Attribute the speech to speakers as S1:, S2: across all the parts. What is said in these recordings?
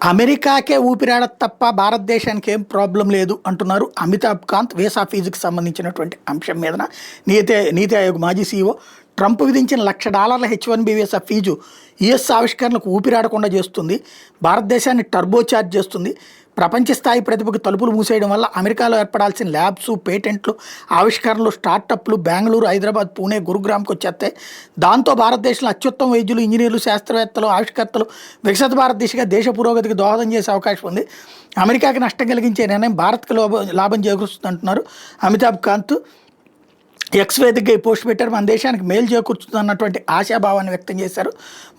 S1: అమెరికాకే ఊపిరాడదు తప్ప భారతదేశానికి ఏం ప్రాబ్లం లేదు అంటున్నారు అమితాబ్ కాంత్ వీసా ఫీజుకి సంబంధించినటువంటి అంశం మీదన. నీతి ఆయోగ్ మాజీ సీఈఓ ట్రంప్ విధించిన $1,00,000 H-1B వీసా ఫీజు యుఎస్ ఆవిష్కరణలకు ఊపిరాడకుండా చేస్తుంది, భారతదేశాన్ని టర్బో చార్జ్ చేస్తుంది. ప్రపంచ స్థాయి ప్రతిభకు తలుపులు మూసేయడం వల్ల అమెరికాలో ఏర్పడాల్సిన ల్యాబ్స్, పేటెంట్లు, ఆవిష్కరణలు, స్టార్టప్లు బెంగళూరు, హైదరాబాద్, పూణే, గురుగ్రామ్కి వచ్చేస్తాయి. దాంతో భారతదేశంలో అత్యుత్తమ వైద్యులు, ఇంజనీర్లు, శాస్త్రవేత్తలు, ఆవిష్కర్తలు వికసిత భారత దిశగా దేశ పురోగతికి దోహదం చేసే అవకాశం ఉంది. అమెరికాకి నష్టం కలిగించే నిర్ణయం భారత్కి లాభం చేకూరుస్తుంది అంటున్నారు అమితాబ్ కాంత్. ఎక్స్ వేదికగా ఈ పోస్ట్ పెట్టారు. మన దేశానికి మేలు చేకూర్చుతుంది అన్నటువంటి ఆశాభావాన్ని వ్యక్తం చేశారు.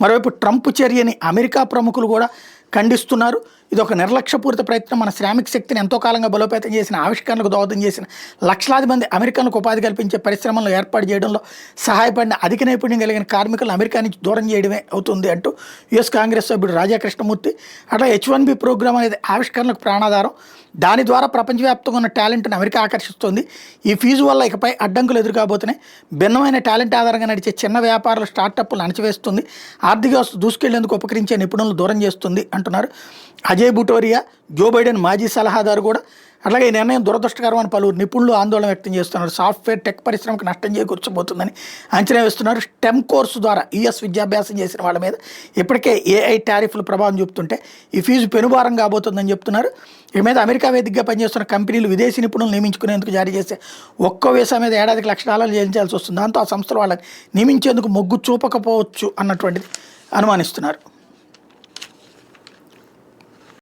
S1: మరోవైపు ట్రంప్ చర్యని అమెరికా ప్రముఖులు కూడా ఖండిస్తున్నారు. ఇది ఒక నిర్లక్ష్యపూరిత ప్రయత్నం. మన శ్రామిక శక్తిని ఎంతో కాలంగా బలోపేతం చేసిన, ఆవిష్కరణలకు దోహదం చేసిన లక్షలాది మంది అమెరికన్లకు ఉపాధి కల్పించే పరిశ్రమలను ఏర్పాటు చేయడంలో సహాయపడిన అధిక నైపుణ్యం కలిగిన కార్మికులను అమెరికా నుంచి దూరం చేయడమే అవుతుంది అంటూ యుఎస్ కాంగ్రెస్ సభ్యుడు రాజా కృష్ణమూర్తి, అట్లా H-1B ప్రోగ్రామ్ అనేది ఆవిష్కరణలకు ప్రాణాధారం, దాని ద్వారా ప్రపంచవ్యాప్తంగా ఉన్న టాలెంట్ని అమెరికా ఆకర్షిస్తుంది. ఈ ఫీజు వల్ల ఇకపై అడ్డంకులు ఎదురుకాబోతున్నాయి. భిన్నమైన టాలెంట్ ఆధారంగా నడిచే చిన్న వ్యాపారాలు, స్టార్టప్లు అణచివేస్తుంది, ఆర్థిక వ్యవస్థ దూసుకెళ్లేందుకు ఉపకరించే నిపుణులను దూరం చేస్తుంది అంటున్నారు అజయ్ బుటోరియా, జో బైడెన్ మాజీ సలహాదారు కూడా. అట్లాగే ఈ నిర్ణయం దురదృష్టకరం అని పలువురు నిపుణులు ఆందోళన వ్యక్తం చేస్తున్నారు. సాఫ్ట్వేర్ టెక్ పరిశ్రమకు నష్టం చేకూర్చబోతుందని అంచనా వేస్తున్నారు. స్టెమ్ కోర్సు ద్వారా యుఎస్ విద్యాభ్యాసం చేసిన వాళ్ళ మీద ఇప్పటికే AI టారిఫ్లు ప్రభావం చూపుతుంటే ఈ ఫీజు పెనుభారం కాబోతుందని చెప్తున్నారు. ఈ మీద అమెరికా వేదికగా పనిచేస్తున్న కంపెనీలు విదేశీ నిపుణులు నియమించుకునేందుకు జారీ చేసే ఒక్కో వీసా మీద ఏడాదికి $1,00,000 చెల్లించాల్సి వస్తుంది. దాంతో ఆ సంస్థలు వాళ్ళని నియమించేందుకు మొగ్గు చూపకపోవచ్చు అన్నటువంటిది అనుమానిస్తున్నారు.